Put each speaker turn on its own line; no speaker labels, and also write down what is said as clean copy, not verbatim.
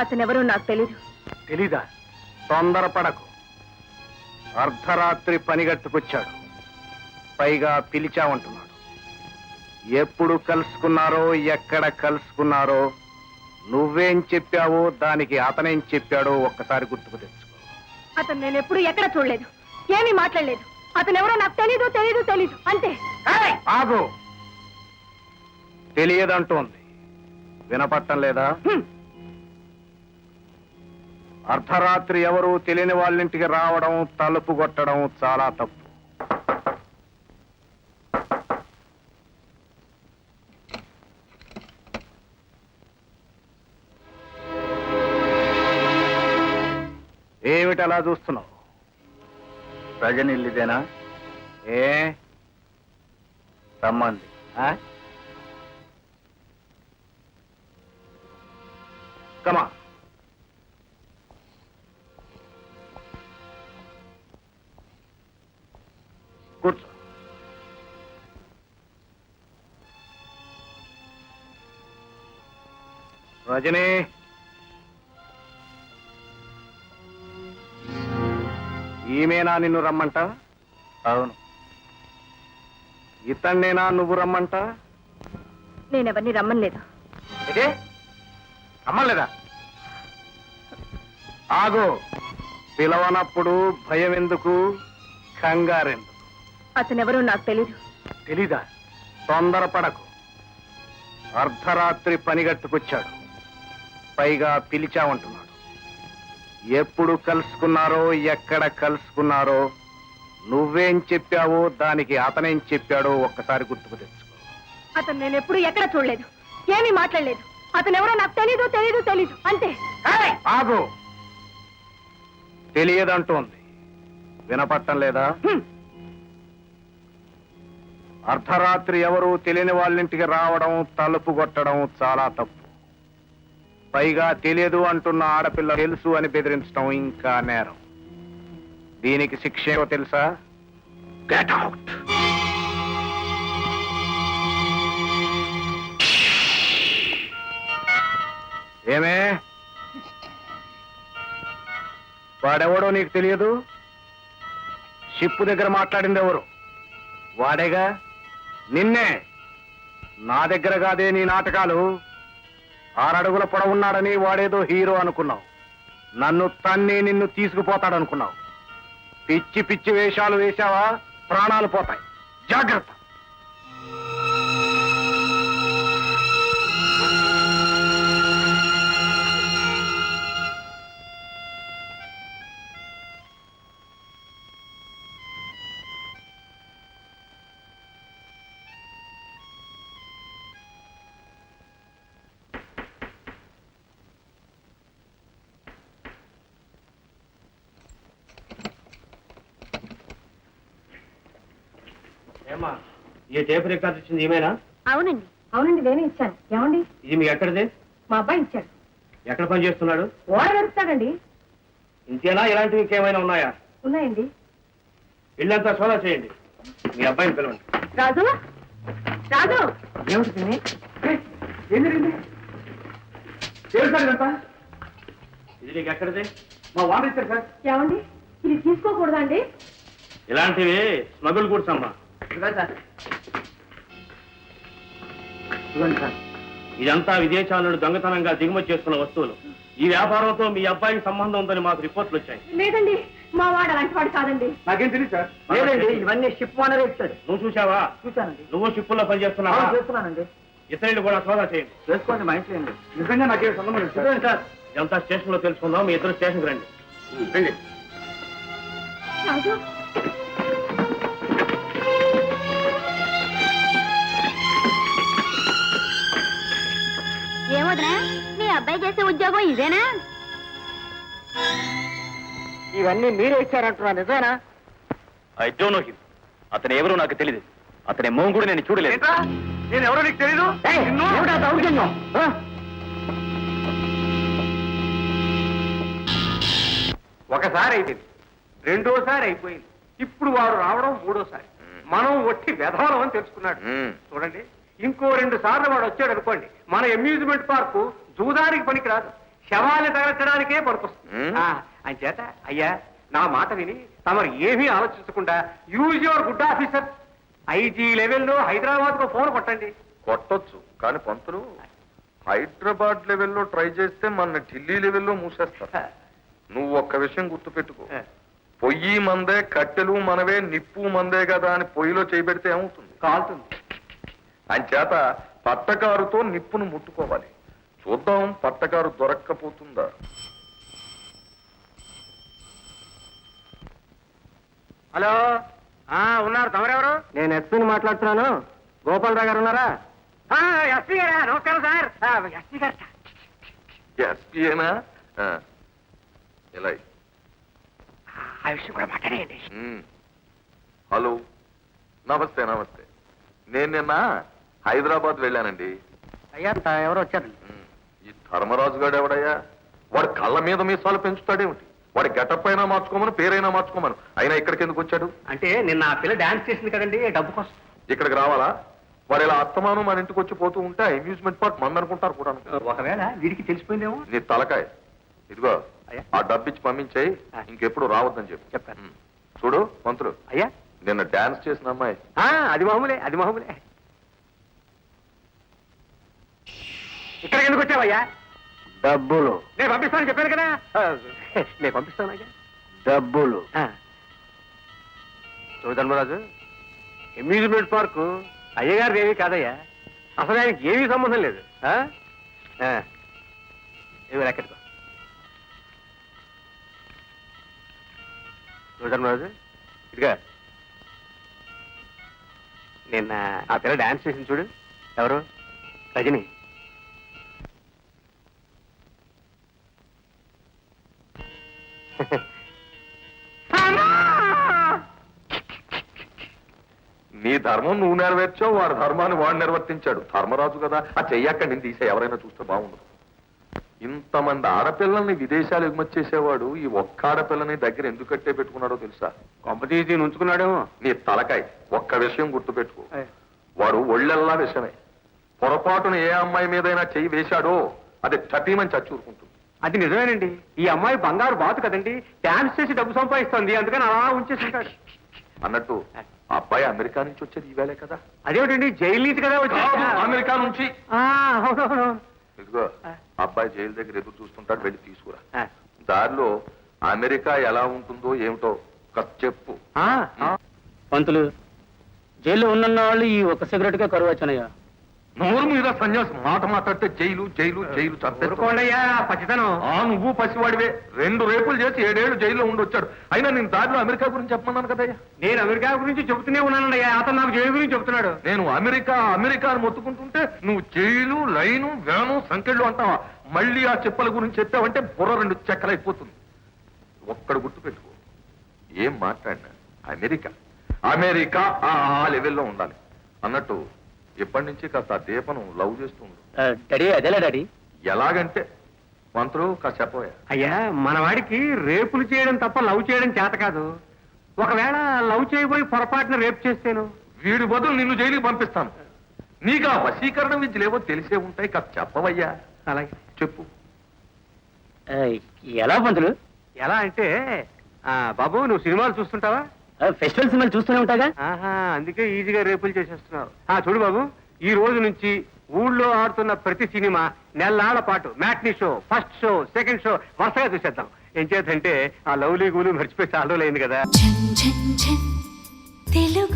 అతనెవరో నాకు తెలీదు.
తెలీదా? తొందరపడకు. అర్ధరాత్రి పనిగట్టుకొచ్చాడు. పైగా పిలిచామంటున్నాడు. ఎప్పుడు కలుసుకున్నారో, ఎక్కడ కలుసుకున్నారో, నువ్వేం చెప్పావో దానికి అతనేం చెప్పాడో ఒక్కసారి గుర్తుకు తెచ్చుకో.
అతను నేను ఎప్పుడు ఎక్కడ చూడలేదు, ఏమీ మాట్లాడలేదు. అతనెవరో నాకు తెలీదు తెలీదు తెలీదు అంతే.
ఆగు. తెలియదంటోంది. వినపట్టం లేదా? అర్ధరాత్రి ఎవరు తెలియని వాళ్ళింటికి రావడం, తలుపు కొట్టడం చాలా తప్పు. ఏమిటి అలా చూస్తున్నావు?
రజని ఇల్లుదేనా?
ఏ
రమ్మంది.
కమా. కూర్చో. రజనీ, ఈమెనా నిన్ను రమ్మంట?
అవును.
ఇతన్నేనా నువ్వు రమ్మంట?
నేనెవరిని రమ్మలేదు.
ఇదే రమ్మలేదా? ఆగు. పిలవనప్పుడు భయం ఎందుకు, కంగారెందుకు?
అతనెవరో నాకు తెలీదు.
తెలీదా? తొందరపడకు. అర్ధరాత్రి పనిగట్టుకొచ్చాడు. పైగా పిలిచామంటున్నాడు. ఎప్పుడు కలుసుకున్నారో, ఎక్కడ కలుసుకున్నారో, నువ్వేం చెప్పావో దానికి అతనేం చెప్పాడో ఒక్కసారి గుర్తుకు తెచ్చుకో.
అతను నేను ఎప్పుడు ఎక్కడ చూడలేదు, ఏమీ మాట్లాడలేదు. అతనెవరో నాకు తెలీదు తెలీదు తెలీదు అంతే.
ఆగు. తెలియదంటోంది. వినపట్టం లేదా? అర్ధరాత్రి ఎవరు తెలియని వాళ్ళింటికి రావడం, తలుపు కొట్టడం చాలా తప్పు. పైగా తెలియదు అంటున్న ఆడపిల్ల తెలుసు అని బెదిరించడం ఇంకా నేరం. దీనికి శిక్ష ఏమో తెలుసా? Get out. ఏమే, వాడెవడో నీకు తెలియదు? షిప్పు దగ్గర మాట్లాడింది ఎవరు? వాడేగా. నిన్నే. నా దగ్గర కాదే నీ నాటకాలు. 6 అడుగుల పొడవున్నాడని వాడేదో హీరో అనుకున్నావు. నన్ను తన్ని నిన్ను తీసుకుపోతాడనుకున్నావు. పిచ్చి పిచ్చి వేషాలు వేశావా, ప్రాణాలు పోతాయి. జాగ్రత్త.
ఏమా, ఈ టేప్ రికార్డు ఇచ్చింది ఈమెనా?
అవునండి. అవునండి, నేనే ఇచ్చాను. ఏమండి?
ఇది మీ ఎక్కడిది?
మా అబ్బాయి ఇచ్చాడు.
ఎక్కడ పని చేస్తున్నాడు?
ఓడ వెళ్తాడండి.
ఇంతేనా? ఇలాంటివి ఇంకేమైనా ఉన్నాయా?
ఉన్నాయండి.
ఇల్లంతా సోదా చేయండి. మీ అబ్బాయిని పిలవండి.
రాజు, రాజు.
ఏమిటి? ఏం జరిగింది? ఇదంతా ఇది నీకు ఎక్కడిది? మా వాడు ఇచ్చారు సార్.
ఏమండి, ఇది తీసుకోకూడదా అండి?
ఇలాంటివి స్మగుల్ గూడ్స్ అమ్మా. ఇదంతా విదేశాల నుండి దొంగతనంగా దిగుమతి చేస్తున్న వస్తువులు. ఈ వ్యాపారంతో మీ అబ్బాయికి సంబంధం ఉందని మాకు రిపోర్ట్లు వచ్చాయి.
లేదండి, మా వాడు అలాంటి వాడు కాదండి.
నాకేం తెలియదు సార్.
లేదండి, ఇవన్నీ షిప్ ఓనర్ ఇచ్చాడు.
నువ్వు చూసావా?
చూశానండి.
నువ్వు షిప్పుల్లో పనిచేస్తున్నావా?
చేస్తున్నానండి.
ఇతరులు కూడా సోదా చేయండి.
చేసుకోండి, మా ఇంట్లో అండి.
నిజంగా నాకేం సంబంధం లేదు సార్. ఇదంతా స్టేషన్ లో తెలుసుకుందాం. మీ ఇద్దరు స్టేషన్కి రండి.
రాజు, ఏమోదనా, మీ అబ్బాయి చేసే ఉద్యోగం ఇదేనా?
ఇవన్నీ మీరే ఇచ్చారంటున్నా, నిజమేనా?
I don't know him. అతను ఎవరో నాకు తెలియదు. అతని మొహం కూడా నేను చూడలేదు.
నేను ఎవరో నీకు తెలీదు? ఒకసారి అయిపోయింది, రెండోసారి అయిపోయింది, ఇప్పుడు వారు రావడం మూడోసారి. మనం ఒట్టి వెధవలం అని తెలుసుకున్నాడు. చూడండి, ఇంకో 2 సార్లు వాడు వచ్చాడు అనుకోండి, మన అమ్యూజ్మెంట్ పార్కు జూదానికి పనికిరాదు.
శవాన్ని తగలచడానికే పడుకొస్తుంది
ఉమ్.
అంచేత అయ్యా నా మాట విని తమరు ఏమీ ఆలోచించకుండా use your good officer IG లెవెల్లో హైదరాబాద్ కు ఫోన్ కొట్టండి.
కొట్టొచ్చు కానీ పంతులు హైదరాబాద్ లెవెల్లో ట్రై చేస్తే మన ఢిల్లీ లెవెల్లో మూసేస్తారు. నువ్వు ఒక్క విషయం గుర్తుపెట్టుకో, పొయ్యి మందే, కట్టెలు మనవే, నిప్పు మందే కదా అని పొయ్యిలో చేయబెడితే ఏమవుతుంది?
కాలుతుంది.
అంచేత పట్టకారుతో నిప్పును ముట్టుకోవాలి. చూద్దాం పట్టకారు దొరక్కపోతుందా.
హలో ఉన్నారు, తమరెవరు? నేను ఎస్పీని మాట్లాడుతున్నాను. గోపాలరావు గారు ఉన్నారా? ఎస్పీ గారా? నమస్కారం సార్. ఎస్పీ గారు సార్.
ఎస్పీఏనా? ఇలా
ఆ విషయం కూడా మాట్లాడేయండి.
హలో, నమస్తే నమస్తే. నేను నిన్న హైదరాబాద్ వెళ్ళానండి.
అయ్యా ఎవరు వచ్చారండి?
ఈ ధర్మరాజు గారు ఎవడయ్యా? వాడు కళ్ళ మీద మీసాలు పెంచుతాడేమిటి? వాడి గెటప్ అయినా మార్చుకోమను, పేరైనా మార్చుకోమను. అయినా ఇక్కడికి ఎందుకు వచ్చాడు?
అంటే నిన్న ఆ పిల్ల డాన్స్ చేసింది కదండి, డబ్బు కోసం.
ఇక్కడికి రావాలా? వాడు ఇలా అత్తమానం మన ఇంటికి వచ్చి పోతూ ఉంటే అమ్యూజ్మెంట్ పార్క్ మందనుకుంటారు కూడా.
ఒకవేళ వీడికి తెలిసిపోయిందేమో.
నీ తలకాయ ఇదిగో,
అయ్యా.
ఆ డబ్బిచ్చి పంపించేయి, ఇంకెప్పుడు రావద్దని చెప్పు.
చెప్పాను.
చూడు మంత్రులు,
అయ్యా
నిన్న డాన్స్ చేసిన అమ్మాయి
అది మామూలే, అది మామూలే. ఇక్కడికి ఎందుకు వచ్చావయ్యా?
డబ్బులు
నేను పంపిస్తానని చెప్పాను కదా. నేను పంపిస్తానయ్యా.
డబ్బులు
చూడు ధర్మరాజు, అమ్యూజ్మెంట్ పార్కు అయ్యగారు ఏమీ కాదయ్యా. అసలు ఆయనకి ఏమీ సంబంధం లేదు. ఏమి ఎక్కడికో చూడు ధర్మరాజు, ఇదిగా నిన్న ఆ పిల్ల డాన్స్ చేసింది చూడు. ఎవరు? రజని.
నీ ధర్మం నువ్వు నెరవేర్చావు, వాడి ధర్మాన్ని వాడు నిర్వర్తించాడు. ధర్మరాజు కదా, ఆ చెయ్యక్క నేను తీసే ఎవరైనా చూస్తే బాగుండదు. ఇంతమంది ఆడపిల్లల్ని విదేశాలు ఎగుమతి చేసేవాడు ఈ ఒక్క ఆడపిల్లని దగ్గర ఎందుకు కట్టే పెట్టుకున్నాడో తెలుసా?
కొంపతీసి ఉంచుకున్నాడేమో.
నీ తలకాయ ఒక్క విషయం గుర్తుపెట్టుకో, వాడు ఒళ్ళెల్లా విషమే. పొరపాటున ఏ అమ్మాయి మీదైనా చెయ్యి వేశాడో అది టపీమని చచ్చూరుకుంటుంది.
అది నిజమేనండి. ఈ అమ్మాయి బంగారు బాతు కదండి, డాన్స్ చేసి డబ్బు సంపాదిస్తోంది, అందుకని అలా ఉంచేసుకుంటాడు.
అన్నట్టు ఆ అబ్బాయి అమెరికా నుంచి వచ్చేది ఈవేళే కదా?
అదేమిటండి, జైలు నుంచి కదా వచ్చి.
అమెరికా నుంచి.
అవునవును.
ఇదిగో అబ్బాయి జైలు దగ్గర ఎదురు చూస్తుంటాడు, వెళ్ళి తీసుకురా. దారిలో అమెరికా ఎలా ఉంటుందో ఏమిటో కాస్త చెప్పు.
పంతులు, జైల్లో ఉన్న వాళ్ళు ఈ ఒక్క సిగరెట్ గా కరువు వచ్చానయ్యా.
నోరు మీద సన్యాసం మాట మాట్లాడితే జైలు జైలు జైలు
ఊరుకోండయ్యా, పచ్చితనం.
నువ్వు పసివాడివే. 2 రేపులు చేసి 7 ఏళ్ళు జైల్లో ఉండొచ్చాడు. అయినా నేను దారిలో అమెరికా గురించి చెప్పమన్నాను కదయ్యా.
నేను అమెరికా గురించి చెబుతూనే ఉన్నానయ్యా, అతను నాకు జైలు గురించి చెబుతున్నాడు.
నేను అమెరికా అమెరికా అని మొత్తుకుంటుంటే నువ్వు జైలు లైను వేను సంకెళ్ళు అంటావా? మళ్ళీ ఆ చెప్పల గురించి చెప్పావంటే బుర్ర 2 చెక్కలైపోతుంది. ఒక్కడు గుర్తుపెట్టుకో, ఏం మాట్లాడినా అమెరికా అమెరికా ఆ లెవెల్లో ఉండాలి. అన్నట్టు ఎప్పటి నుంచి కాస్త ఆ దీపను లవ్ చేస్తుంది.
డాడీ అదేలా డాడీ?
ఎలాగంటే మంత్రులు కాస్త చెప్పబోయా.
అయ్యా, మన వాడికి రేపులు చేయడం తప్ప లవ్ చేయడం చేత కాదు. ఒకవేళ లవ్ చేయబోయి పొరపాటున రేపు చేస్తేను
వీడి బదులు నిన్ను జైలుకి పంపిస్తాను. నీకు ఆ వశీకరణ విద్యలేవో తెలిసే ఉంటాయి, కాస్త చెప్పవయ్యా.
అలాగే
చెప్పు.
ఎలా పంతులు?
ఎలా అంటే బాబు, నువ్వు సినిమాలు చూస్తుంటావా?
ఫెస్టివల్ సినిమాలు చూస్తూనే ఉంటాగా.
అందుకే ఈజీగా రేపులు చేసేస్తున్నావు. చూడు బాబు, ఈ రోజు నుంచి ఊళ్ళో ఆడుతున్న ప్రతి సినిమా నెల్లాళ్ల పాటు matinee show, first show, second show వరుసగా చూసేద్దాం. ఏం చేద్దంటే ఆ లవ్లీ గూలు మర్చిపోయి చాలా రోజులు అయింది కదా.
తెలుగు